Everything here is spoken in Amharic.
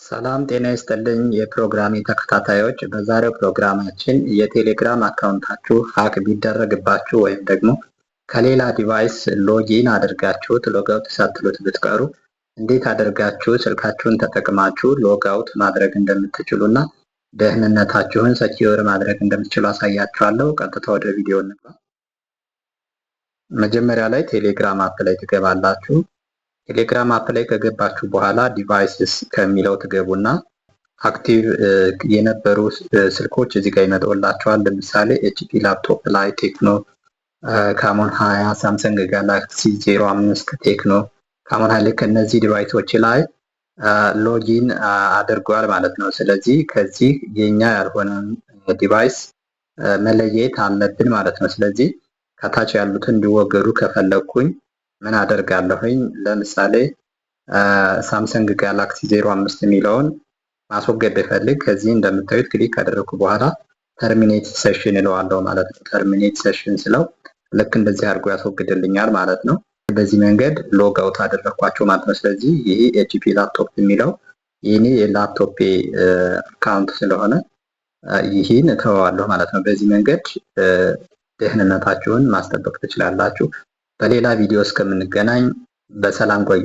ሰላም ጤና ይስጥልኝ የፕሮግራሜ ተከታታዮች፣ በዛሬው ፕሮግራማችን የቴሌግራም አካውንታችሁ ሀክ ቢደረግባችሁ ወይም ደግሞ ከሌላ ዲቫይስ ሎጊን አድርጋችሁት ሎጋውት ሳትሉት ብትቀሩ እንዴት አድርጋችሁ ስልካችሁን ተጠቅማችሁ ሎጋውት ማድረግ እንደምትችሉ እና ደህንነታችሁን ሰኪዩር ማድረግ እንደምትችሉ አሳያችኋለሁ። ቀጥታ ወደ ቪዲዮ እንግባ። መጀመሪያ ላይ ቴሌግራም አፕ ላይ ትገባላችሁ። ቴሌግራም አፕ ላይ ከገባችሁ በኋላ ዲቫይስስ ከሚለው ትገቡና አክቲቭ የነበሩ ስልኮች እዚህ ጋር ይመጣላችኋል። ለምሳሌ ኤችፒ ላፕቶፕ ላይ ቴክኖ ካሞን 20፣ ሳምሰንግ ጋላክሲ 05 ቴክኖ ካሞን 20 ከነዚህ ዲቫይሶች ላይ ሎጊን አድርጓል ማለት ነው። ስለዚህ ከዚህ የኛ ያልሆነ ዲቫይስ መለየት አለብን ማለት ነው። ስለዚህ ከታች ያሉትን እንዲወገዱ ከፈለኩኝ ምን አደርጋለሁኝ? ለምሳሌ ሳምሰንግ ጋላክሲ 05 የሚለውን ማስወገድ ብፈልግ ከዚህ እንደምታዩት ክሊክ ካደረኩ በኋላ ተርሚኔት ሴሽን እለዋለሁ ማለት ነው። ተርሚኔት ሴሽን ስለው ልክ እንደዚህ አድርጎ ያስወግድልኛል ማለት ነው። በዚህ መንገድ ሎግ አውት አደረኳቸው ማለት ነው። ስለዚህ ይሄ ኤችፒ ላፕቶፕ የሚለው የኔ የላፕቶፕ አካውንት ስለሆነ ይህን እተወዋለሁ ማለት ነው። በዚህ መንገድ ደህንነታችሁን ማስጠበቅ ትችላላችሁ። በሌላ ቪዲዮ እስከምንገናኝ በሰላም ቆዩ።